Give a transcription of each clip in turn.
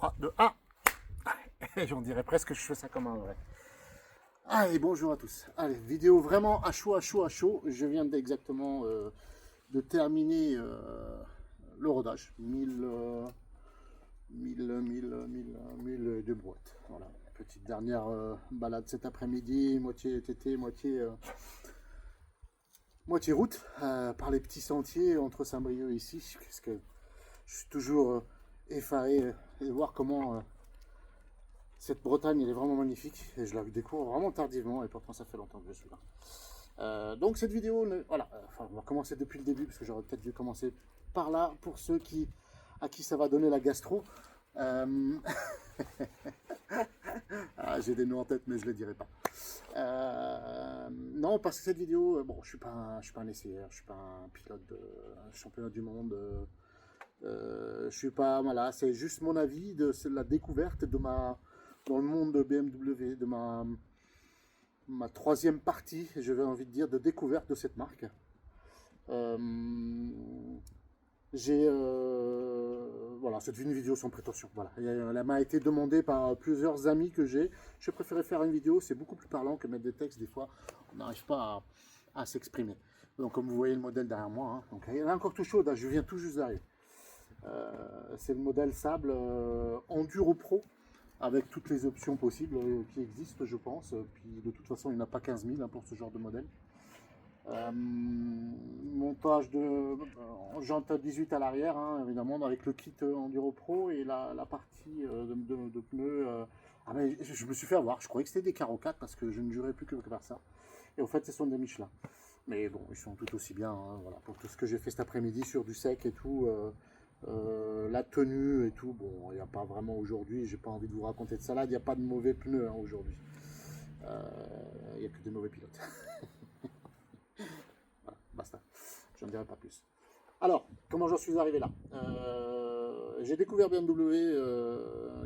3, 2, 1. On dirait presque que je fais ça comme un vrai. Allez, bonjour à tous. Allez, vidéo vraiment à chaud, à chaud, à chaud. Je viens exactement de terminer le rodage. 1000 de brouette. Voilà. Petite dernière balade cet après-midi, moitié TT, moitié route, par les petits sentiers entre Saint-Brieuc et ici. Parce que je suis toujours effaré de voir comment cette Bretagne elle est vraiment magnifique. Et je la découvre vraiment tardivement et pourtant ça fait longtemps que je suis là. Donc cette vidéo, voilà, on va commencer depuis le début parce que j'aurais peut-être dû commencer par là pour ceux à qui ça va donner la gastro. J'ai des noms en tête mais je ne les dirai pas. Non, parce que cette vidéo, bon, je suis pas un essayeur, je suis pas un pilote de championnat du monde. Je suis pas, voilà, c'est juste mon avis de la découverte dans le monde de BMW, de ma troisième partie, j'avais envie de dire, de découverte de cette marque. Voilà, c'est une vidéo sans prétention. Voilà. Elle m'a été demandée par plusieurs amis que j'ai. Je préférais faire une vidéo, c'est beaucoup plus parlant que mettre des textes. Des fois, on n'arrive pas à s'exprimer. Donc, comme vous voyez le modèle derrière moi, hein, donc, il est encore tout chaud, je viens tout juste d'arriver. C'est le modèle Sable Enduro Pro avec toutes les options possibles qui existent, je pense. Puis de toute façon, il n'y en a pas 15 000 hein, pour ce genre de modèle. Montage de jante 18 à l'arrière, hein, évidemment, avec le kit Enduro Pro et la partie de pneus. Ah mais je me suis fait avoir, je croyais que c'était des Caro 4 parce que je ne jurais plus que par ça. Et au fait, ce sont des Michelin. Mais bon, ils sont tout aussi bien. Hein, voilà, pour tout ce que j'ai fait cet après-midi sur du sec et tout. La tenue et tout, bon, il n'y a pas vraiment aujourd'hui, j'ai pas envie de vous raconter de salade, il n'y a pas de mauvais pneus hein, aujourd'hui. Il n'y a que des mauvais pilotes. Voilà, basta, je ne dirai pas plus. Alors, comment j'en suis arrivé là j'ai découvert BMW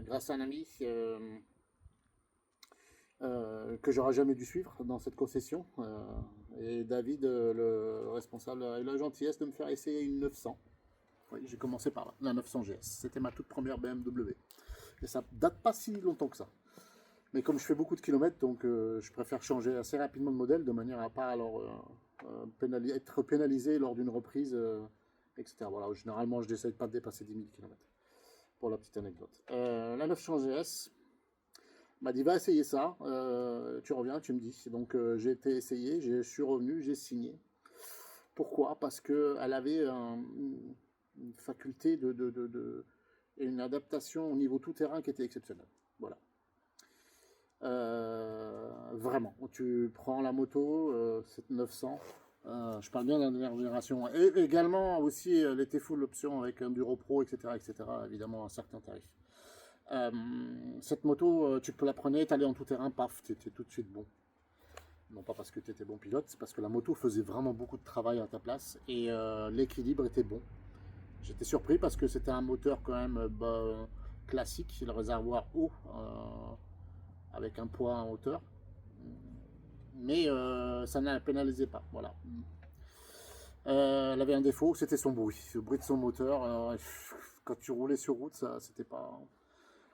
grâce à un ami que j'aurais jamais dû suivre dans cette concession. Et David, le responsable, a eu la gentillesse de me faire essayer une 900. Oui, j'ai commencé par la 900 GS. C'était ma toute première BMW. Et ça date pas si longtemps que ça. Mais comme je fais beaucoup de kilomètres, donc je préfère changer assez rapidement de modèle de manière à pas alors être pénalisé lors d'une reprise, etc. Voilà, généralement, je n'essaye pas de dépasser 10 000 km. Pour la petite anecdote. La 900 GS m'a dit va essayer ça. Tu reviens, tu me dis. Donc j'ai été essayé, je suis revenu, j'ai signé. Pourquoi? Parce qu'elle avait une faculté et une adaptation au niveau tout-terrain qui était exceptionnelle. Voilà. Vraiment, tu prends la moto, cette 900, je parle bien de la dernière génération, et également aussi elle était full option avec un Enduro Pro, etc., évidemment à un certain tarif. Cette moto, tu peux la prendre, tu allais en tout-terrain, paf, tu étais tout de suite bon. Non pas parce que tu étais bon pilote, c'est parce que la moto faisait vraiment beaucoup de travail à ta place et l'équilibre était bon. J'étais surpris parce que c'était un moteur quand même classique, le réservoir haut, avec un poids en hauteur. Mais ça ne la pénalisait pas, voilà. Elle avait un défaut, c'était son bruit, le bruit de son moteur. Quand tu roulais sur route, ça, c'était pas...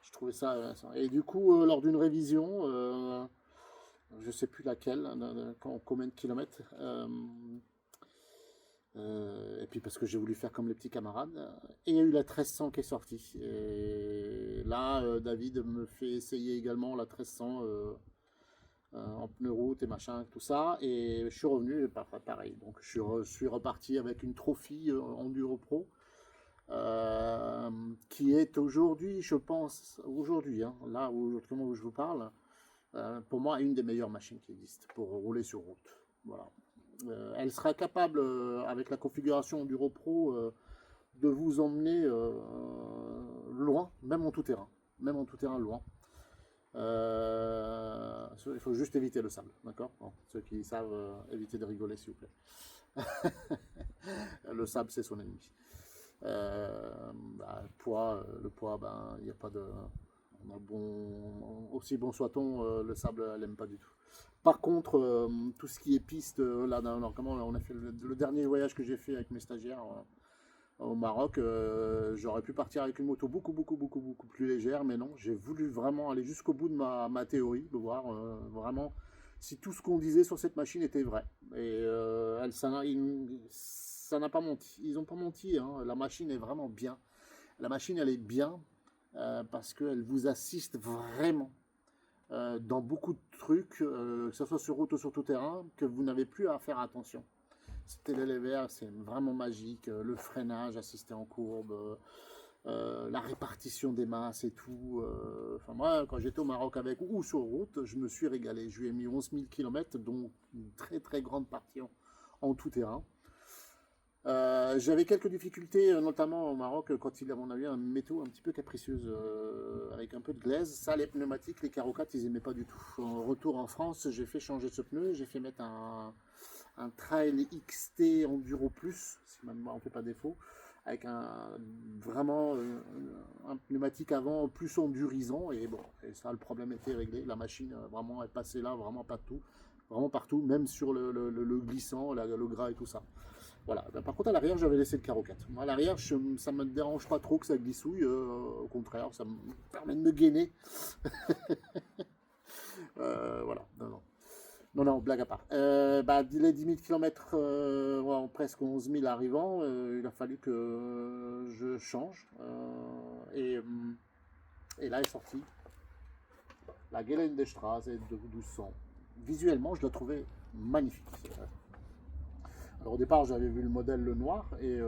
Je trouvais ça... Et du coup, lors d'une révision, je sais plus laquelle, combien de kilomètres, et puis parce que j'ai voulu faire comme les petits camarades, et il y a eu la 1300 qui est sortie. Et là, David me fait essayer également la 1300 en pneu route et machin, tout ça, et je suis revenu, pareil. Donc je suis reparti avec une Trophy Enduro Pro, qui est aujourd'hui, je pense, aujourd'hui, hein, là où je vous parle, pour moi, une des meilleures machines qui existent pour rouler sur route. Voilà. Elle sera capable, avec la configuration Enduro Pro, de vous emmener loin, même en tout terrain. Même en tout terrain, loin. Il faut juste éviter le sable, d'accord? Bon, ceux qui savent, éviter de rigoler, s'il vous plaît. Le sable, c'est son ennemi. Le poids, ben, il n'y a pas de... aussi bon soit-on, le sable, elle n'aime pas du tout. Par contre, tout ce qui est piste, là, comment on a fait le dernier voyage que j'ai fait avec mes stagiaires, Au Maroc, j'aurais pu partir avec une moto beaucoup plus légère, mais non, j'ai voulu vraiment aller jusqu'au bout de ma théorie, de voir vraiment si tout ce qu'on disait sur cette machine était vrai. Et ça n'a pas menti. Ils n'ont pas menti, hein. La machine est vraiment bien. La machine, elle est bien parce qu'elle vous assiste vraiment dans beaucoup de trucs, que ce soit sur route ou sur tout terrain, que vous n'avez plus à faire attention. C'était l'élévaire, c'est vraiment magique. Le freinage assisté en courbe, la répartition des masses et tout. Enfin, moi, quand j'étais au Maroc avec ou sur route, je me suis régalé. Je lui ai mis 11 000 km, dont une très grande partie en tout terrain. J'avais quelques difficultés, notamment au Maroc, quand on a eu un météo un petit peu capricieuse, avec un peu de glaise. Ça, les pneumatiques, les Caro 4, ils n'aimaient pas du tout. En retour en France, j'ai fait changer ce pneu, j'ai fait mettre un Trail XT Enduro Plus, si ma mémoire ne fait pas défaut, avec vraiment un pneumatique avant plus endurisant, et bon, et ça, le problème était réglé. La machine, vraiment, est passée là, vraiment partout, même sur le glissant, le gras et tout ça. Voilà. Par contre, à l'arrière, j'avais laissé le Caro 4. Moi, à l'arrière, ça me dérange pas trop que ça glissouille. Au contraire, ça me permet de me gainer. Voilà. Non, blague à part. Les 10 000 km, presque 11 000 arrivant, il a fallu que je change. Et là est sortie la Geländestraße de 1200. Visuellement, je la trouvais magnifique. Alors au départ, j'avais vu le modèle le noir et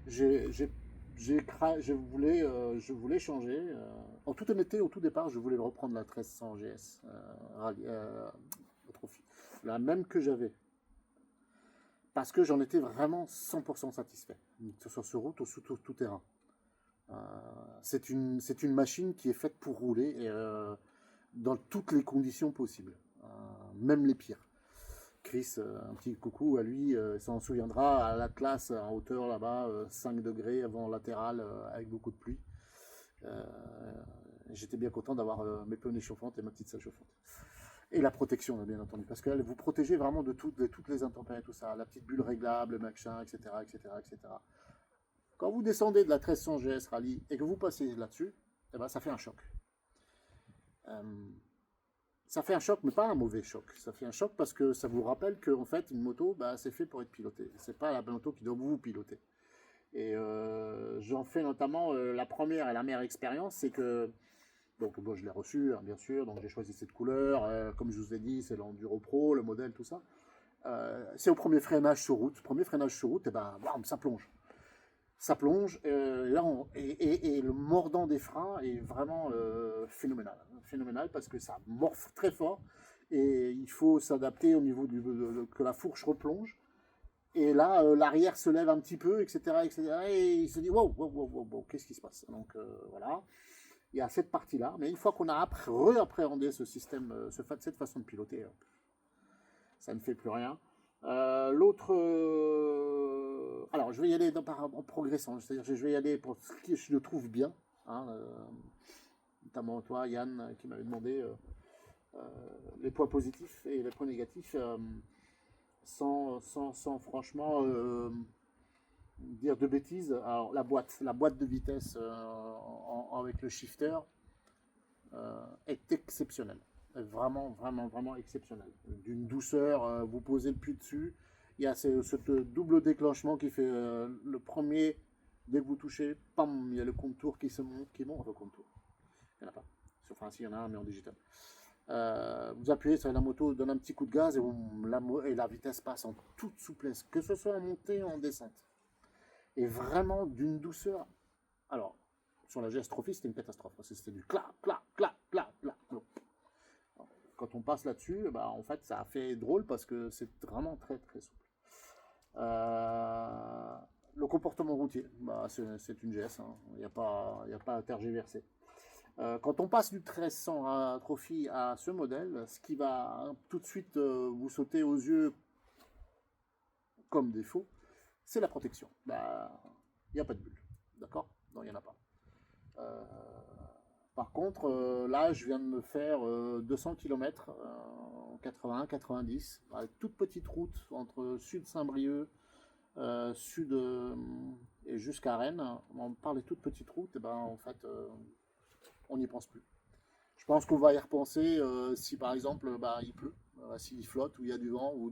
je voulais changer. En toute honnêteté, au tout départ, je voulais reprendre la 1300 GS Trophy, la même que j'avais, parce que j'en étais vraiment 100% satisfait, que ce soit sur route ou sur tout terrain. C'est une machine qui est faite pour rouler dans toutes les conditions possibles, même les pires. Chris, un petit coucou à lui, s'en souviendra, à l'Atlas en hauteur là-bas, 5 degrés avant latéral avec beaucoup de pluie. J'étais bien content d'avoir mes pneus chauffantes et ma petite salle chauffante. Et la protection, bien entendu, parce qu'elle vous protégez vraiment de toutes les intempéries, tout ça, la petite bulle réglable, machin, etc. Quand vous descendez de la 1300 GS Rally et que vous passez là-dessus, eh ben, ça fait un choc. Ça fait un choc, mais pas un mauvais choc. Ça fait un choc parce que ça vous rappelle qu'en fait, une moto, c'est fait pour être pilotée. C'est pas la moto qui doit vous piloter. Et j'en fais notamment la première et la meilleure expérience, c'est que, donc bon, je l'ai reçue, hein, bien sûr, donc j'ai choisi cette couleur. Comme je vous ai dit, c'est l'Enduro Pro, le modèle, tout ça. C'est au premier freinage sur route. Premier freinage sur route, et bam, ça plonge. Ça plonge, et le mordant des freins est vraiment phénoménal parce que ça morfle très fort et il faut s'adapter au niveau que la fourche replonge. Et là, l'arrière se lève un petit peu, etc. Et il se dit wow, qu'est-ce qui se passe? Donc voilà, il y a cette partie-là. Mais une fois qu'on a réappréhendé ce système, cette façon de piloter, ça ne fait plus rien. L'autre, alors je vais y aller en progressant, c'est-à-dire je vais y aller pour ce que je le trouve bien, hein, notamment toi Yann qui m'avait demandé les points positifs et les points négatifs, sans franchement dire de bêtises. Alors la boîte de vitesse avec le shifter est exceptionnelle. Vraiment exceptionnel. D'une douceur, vous posez le puits dessus. Il y a ce double déclenchement qui fait le premier, dès que vous touchez, pam, il y a le contour qui monte, enfin contour. Il n'y en a pas. Enfin, si, il y en a un, mais en digital. Vous appuyez sur la moto, donne un petit coup de gaz et la vitesse passe en toute souplesse, que ce soit en montée ou en descente. Et vraiment d'une douceur. Alors, sur la GS Trophy, c'était une catastrophe. Parce que c'était du clac. Quand on passe là-dessus, en fait, ça a fait drôle parce que c'est vraiment très souple. Le comportement routier, c'est une GS, hein. Il n'y a pas à tergiverser. Quand on passe du 1300 Trophy à ce modèle, ce qui va tout de suite vous sauter aux yeux comme défaut, c'est la protection. Il n'y a pas de bulle, d'accord? Non, il n'y en a pas. Par contre, là, je viens de me faire 200 km en 81-90, avec toute petite route entre Sud Saint-Brieuc sud et jusqu'à Rennes, par les toutes petites routes, et ben, en fait, on n'y pense plus. Je pense qu'on va y repenser si par exemple bah, il pleut, s'il flotte, ou il y a du vent, ou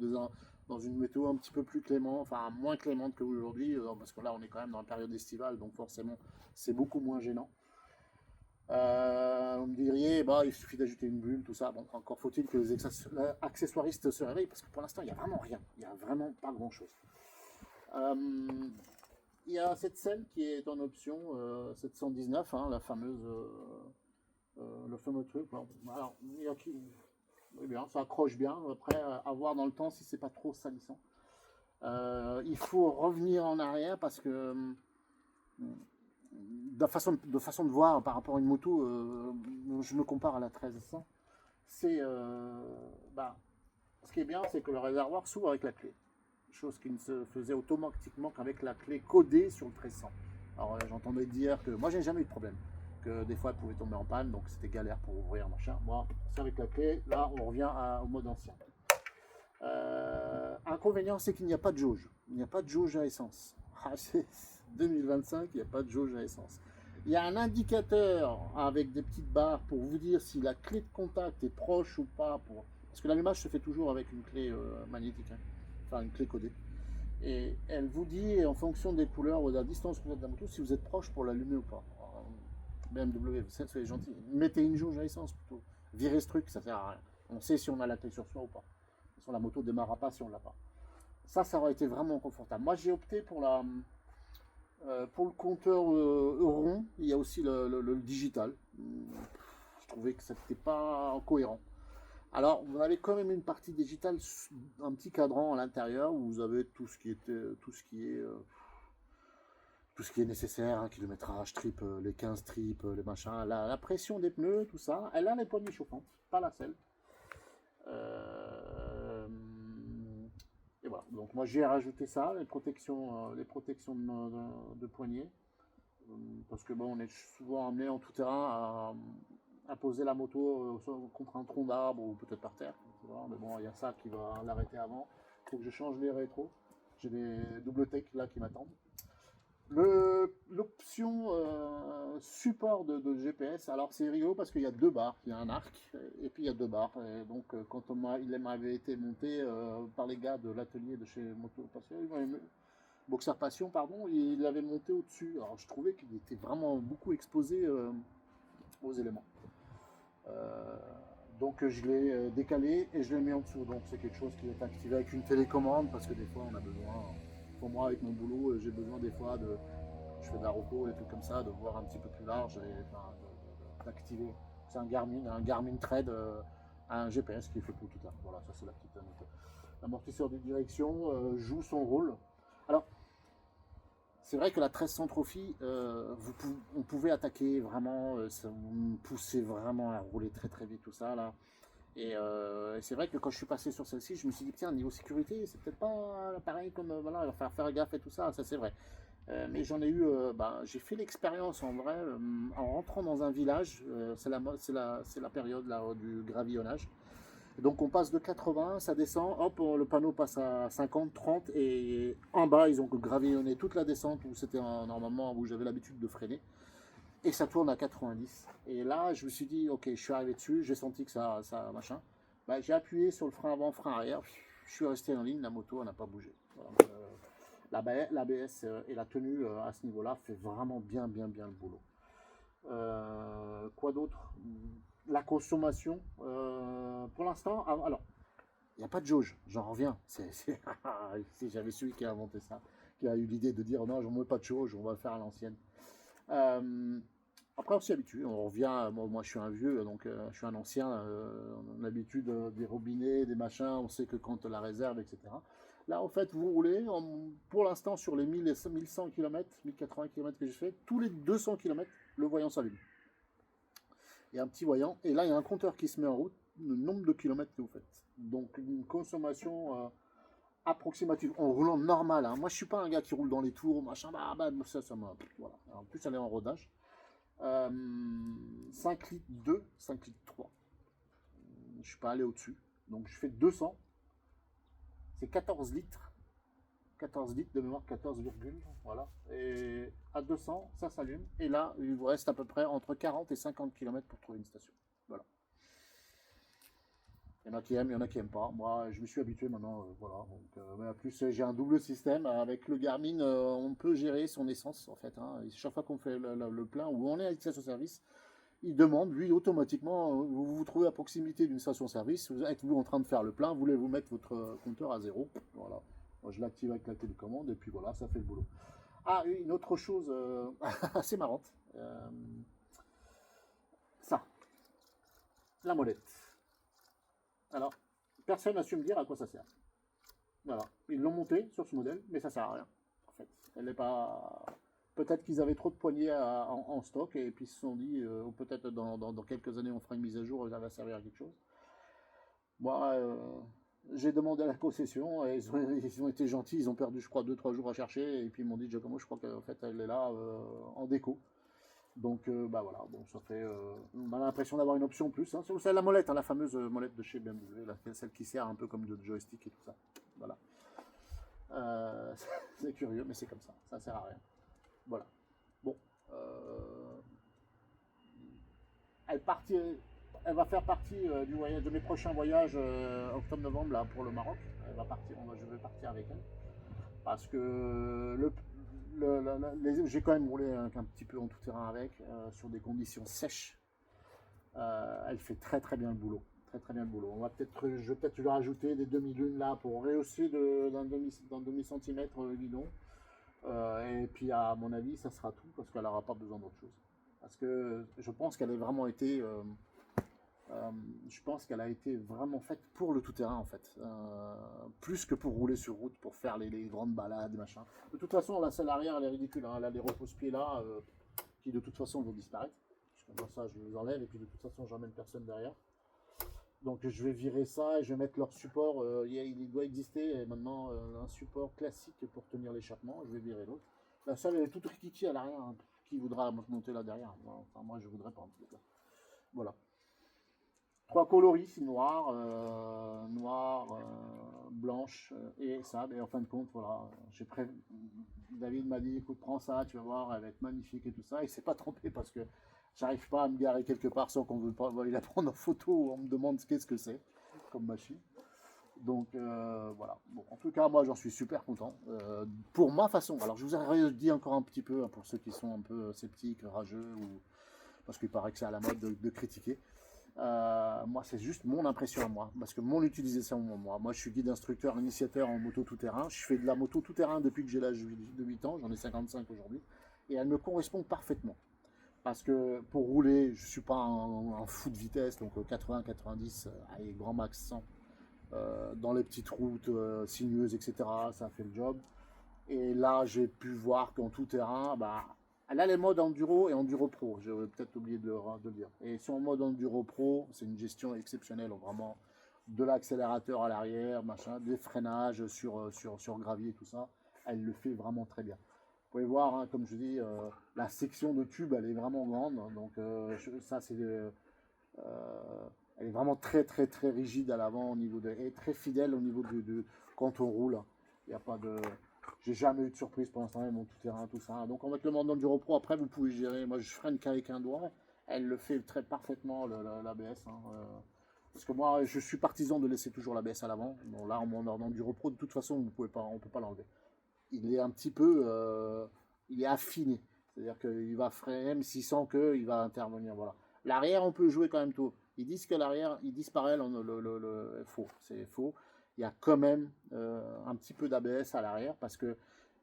dans une météo un petit peu plus clémente, enfin moins clémente qu'aujourd'hui, parce que là on est quand même dans la période estivale, donc forcément c'est beaucoup moins gênant. Vous me diriez, bah, il suffit d'ajouter une bulle, tout ça. Bon, encore faut-il que les accessoiristes se réveillent, parce que pour l'instant il n'y a vraiment rien, il n'y a vraiment pas grand-chose. Il y a cette scène qui est en option 719, hein, la fameuse, le fameux truc. Bon, alors, oui, bien, ça accroche bien. Après, à voir dans le temps si c'est pas trop salissant. Il faut revenir en arrière parce que de façon de voir par rapport à une moto, je me compare à la 1300. C'est, bah, ce qui est bien, c'est que le réservoir s'ouvre avec la clé. Chose qui ne se faisait automatiquement qu'avec la clé codée sur le 1300. Alors j'entendais dire que moi j'ai jamais eu de problème, que des fois elle pouvait tomber en panne, donc c'était galère pour ouvrir machin. Moi c'est avec la clé, là on revient au mode ancien. Inconvénient c'est qu'il n'y a pas de jauge, il n'y a pas de jauge à essence. C'est 2025, il n'y a pas de jauge à essence. Il y a un indicateur avec des petites barres pour vous dire si la clé de contact est proche ou pas, parce que l'allumage se fait toujours avec une clé magnétique, hein. Enfin une clé codée. Et elle vous dit en fonction des couleurs ou de la distance que vous êtes de la moto si vous êtes proche pour l'allumer ou pas. BMW, soyez gentil. Mettez une jauge à essence plutôt. Virez ce truc, ça sert à rien. On sait si on a la clé sur soi ou pas. De toute façon, la moto ne démarrera pas si on ne l'a pas. Ça aurait été vraiment confortable. Moi, j'ai opté pour pour le compteur rond. Il y a aussi le digital. Je trouvais que ça n'était pas cohérent. Alors, vous avez quand même une partie digitale, un petit cadran à l'intérieur où vous avez tout ce qui est nécessaire, hein, kilométrage, trip, les 15 trips, les machins, la pression des pneus, tout ça. Elle a les poignées chauffantes, pas la selle. Et voilà. Donc moi j'ai rajouté ça, les protections de poignées, parce que bon, on est souvent amené en tout terrain à poser la moto contre un tronc d'arbre ou peut-être par terre. Mais bon, il y a ça qui va l'arrêter avant. Il faut que je change les rétros. J'ai des double tech là qui m'attendent. L'option support de GPS, alors c'est rigolo parce qu'il y a deux barres, il y a un arc et puis il y a deux barres. Et donc quand il m'avait été monté par les gars de l'atelier de chez Moto Passion, Boxer Passion, pardon, il l'avait monté au-dessus. Alors je trouvais qu'il était vraiment beaucoup exposé aux éléments. Donc je l'ai décalé et je l'ai mis en dessous. Donc c'est quelque chose qui est activé avec une télécommande parce que des fois on a besoin. Pour moi, avec mon boulot, j'ai besoin des fois je fais de la roco et des trucs comme ça, de voir un petit peu plus large et d'activer. C'est un Garmin Trade, un GPS qui est fait pour tout ça. Voilà, ça c'est la petite note. L'amortisseur de direction joue son rôle. Alors, c'est vrai que la 1300 Trophy, on pouvait attaquer vraiment, ça me poussait vraiment à rouler très très vite tout ça là. Et c'est vrai que quand je suis passé sur celle-ci, je me suis dit, tiens, niveau sécurité, c'est peut-être pas pareil comme, voilà, il va falloir faire gaffe et tout ça, ça c'est vrai. Mais j'en ai eu, j'ai fait l'expérience en vrai, en rentrant dans un village, c'est la période là, du gravillonnage. Et donc on passe de 80, ça descend, hop, le panneau passe à 50, 30, et en bas, ils ont gravillonné toute la descente où c'était normalement où j'avais l'habitude de freiner. Et ça tourne à 90. Et là, je me suis dit, ok, je suis arrivé dessus, j'ai senti que ça machin. Bah, j'ai appuyé sur le frein avant, frein arrière, je suis resté en ligne, la moto, elle n'a pas bougé. Voilà. L'ABS et la tenue à ce niveau-là fait vraiment bien le boulot. Quoi d'autre? La consommation, pour l'instant, alors, il n'y a pas de jauge, j'en reviens. Si j'avais celui qui a inventé ça, qui a eu l'idée de dire non, je ne mets pas de jauge, on va le faire à l'ancienne. Après on s'y habitue, on revient, moi je suis un vieux, donc je suis un ancien, on a l'habitude des robinets, des machins, on sait que quand la réserve, etc. Là en fait vous roulez, pour l'instant sur les 1100 km, 1080 km que j'ai fait, tous les 200 km, le voyant s'allume. Il y a un petit voyant, et là il y a un compteur qui se met en route, le nombre de kilomètres que vous faites. Donc une consommation approximative, en roulant normal, hein. Moi je suis pas un gars qui roule dans les tours, machin, ça m'a, voilà. En plus elle est en rodage. 5 litres 2, 5 litres 3. Je suis pas allé au-dessus. Donc je fais 200. C'est 14 litres 14 litres de mémoire, 14, voilà. Et à 200, ça s'allume. Et là, il vous reste à peu près entre 40 et 50 km pour trouver une station. Voilà. Il y en a qui aiment, il y en a qui n'aiment pas. Moi, je me suis habitué maintenant, voilà. Donc, mais en plus, j'ai un double système. Avec le Garmin, on peut gérer son essence, en fait. Hein. Chaque fois qu'on fait le plein ou on est à une station-service, il demande, lui, automatiquement, vous vous trouvez à proximité d'une station-service, êtes-vous en train de faire le plein, voulez-vous mettre votre compteur à 0? Voilà. Moi, je l'active avec la télécommande et puis voilà, ça fait le boulot. Ah, une autre chose assez marrante. Ça, la molette. Alors, personne n'a su me dire à quoi ça sert. Voilà. Ils l'ont monté sur ce modèle, mais ça sert à rien. En fait, elle n'est pas. Peut-être qu'ils avaient trop de poignées en stock et puis ils se sont dit, ou peut-être dans quelques années on fera une mise à jour et ça va servir à quelque chose. Moi, j'ai demandé à la possession et ils ont été gentils, ils ont perdu, je crois, 2-3 jours à chercher et puis ils m'ont dit, Giacomo, je crois qu'en fait elle est là en déco. Donc, bah voilà, bon, ça fait. On a l'impression d'avoir une option plus. Hein. C'est la molette, hein, la fameuse molette de chez BMW, là, celle qui sert un peu comme de joystick et tout ça. Voilà. C'est curieux, mais c'est comme ça sert à rien. Voilà. Bon. Elle va faire partie du voyage, de mes prochains voyages octobre-novembre là pour le Maroc. Elle va partir, je vais partir avec elle parce que j'ai quand même roulé un petit peu en tout terrain avec sur des conditions sèches. Elle fait très très bien le boulot. Très très bien le boulot. Je vais peut-être lui rajouter des demi-lunes là pour rehausser d'un demi-centimètre le guidon. Et puis à mon avis, ça sera tout parce qu'elle n'aura pas besoin d'autre chose. Parce que je pense qu'elle a vraiment été, a été vraiment faite pour le tout-terrain en fait, plus que pour rouler sur route, pour faire les grandes balades, machin. De toute façon, la selle arrière, elle est ridicule. Hein. Elle a des repose-pieds là qui de toute façon vont disparaître. Comme ça, je les enlève et puis de toute façon, j'emmène personne derrière. Donc je vais virer ça et je vais mettre leur support. Il doit exister maintenant un support classique pour tenir l'échappement. Je vais virer l'autre. La selle elle est toute rikiki à l'arrière. Hein. Qui voudra monter là derrière? Enfin, moi je voudrais pas en tout cas. Voilà. 3 coloris, noir, blanche et sable. Et en fin de compte, voilà. David m'a dit, écoute, prends ça, tu vas voir, elle va être magnifique et tout ça. Il s'est pas trompé parce que j'arrive pas à me garer quelque part sans qu'on veuille la prendre en photo ou on me demande qu'est-ce que c'est comme machine. Donc voilà. Bon, en tout cas, moi j'en suis super content. Pour ma façon. Alors je vous ai dit encore un petit peu, hein, pour ceux qui sont un peu sceptiques, rageux, ou parce qu'il paraît que c'est à la mode de critiquer. Moi, c'est juste mon impression à moi, parce que mon utilisation, moi je suis guide instructeur, initiateur en moto tout-terrain. Je fais de la moto tout-terrain depuis que j'ai l'âge de 8 ans, j'en ai 55 aujourd'hui, et elle me correspond parfaitement. Parce que pour rouler, je ne suis pas un fou de vitesse, donc 80, 90, allez, grand max 100, dans les petites routes sinueuses, etc. Ça fait le job. Et là, j'ai pu voir qu'en tout-terrain, bah, elle a les modes Enduro et Enduro Pro, j'aurais peut-être oublié de le dire. Et sur mode Enduro Pro, c'est une gestion exceptionnelle, vraiment, de l'accélérateur à l'arrière, machin, des freinages sur gravier et tout ça. Elle le fait vraiment très bien. Vous pouvez voir, hein, comme je dis, la section de tube, elle est vraiment grande. Donc ça, c'est... elle est vraiment très très très rigide à l'avant au niveau et très fidèle au niveau de quand on roule. Il n'y a pas de... J'ai jamais eu de surprise pour l'instant, mon tout-terrain, tout ça. Donc avec le mode Enduro Pro, après vous pouvez gérer. Moi je freine qu'avec un doigt. Elle le fait très parfaitement, l'ABS. Hein, parce que moi je suis partisan de laisser toujours l'ABS à l'avant. Bon, là en mode Enduro Pro, de toute façon on ne peut pas l'enlever. Il est un petit peu... il est affiné. C'est-à-dire qu'il va freiner, même s'il sent qu'il va intervenir. Voilà. L'arrière, on peut jouer quand même tôt. Ils disent que l'arrière, il disparaît, faux. C'est faux. Il y a quand même un petit peu d'ABS à l'arrière parce que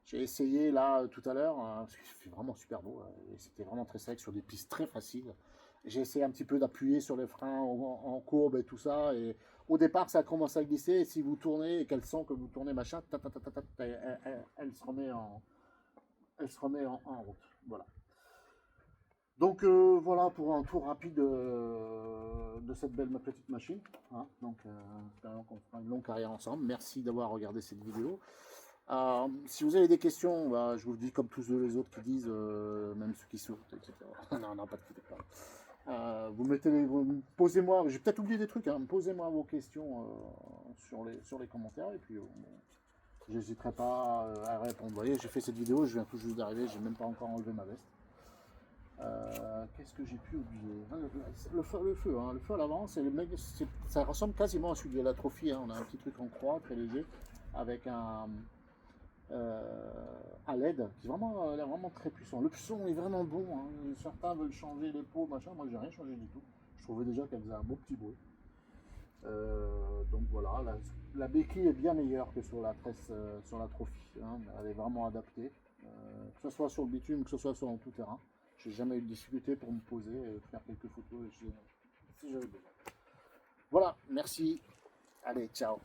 j'ai essayé là tout à l'heure, parce que c'est vraiment super beau, et c'était vraiment très sec sur des pistes très faciles. J'ai essayé un petit peu d'appuyer sur les freins en courbe et tout ça, et au départ ça commence à glisser, et si vous tournez et qu'elle sent que vous tournez machin, elle se remet en route. Voilà. Donc voilà pour un tour rapide de cette belle petite machine. Hein. Donc espérons qu'on fera une longue carrière ensemble. Merci d'avoir regardé cette vidéo. Si vous avez des questions, bah, je vous le dis comme tous les autres qui disent, même ceux qui sautent, etc. non, pas de posez-moi, j'ai peut-être oublié des trucs, hein, posez-moi vos questions sur les commentaires et puis j'hésiterai pas à répondre. Vous voyez, j'ai fait cette vidéo, je viens tout juste d'arriver, j'ai même pas encore enlevé ma veste. Qu'est-ce que j'ai pu oublier? Le feu, hein, le feu à l'avant, ça ressemble quasiment à celui de la Trophy. Hein. On a un petit truc en croix, très léger, avec un LED qui est vraiment, l'air vraiment très puissant. Le son est vraiment bon. Hein. Certains veulent changer les pots, machin. Moi, j'ai rien changé du tout. Je trouvais déjà qu'elle faisait un beau petit bruit. Donc voilà, la béquille est bien meilleure que sur la tresse, sur la Trophy. Hein. Elle est vraiment adaptée, que ce soit sur le bitume, que ce soit sur le tout-terrain. J'ai jamais eu de difficulté pour me poser, faire quelques photos si j'avais besoin. Voilà, merci. Allez, ciao.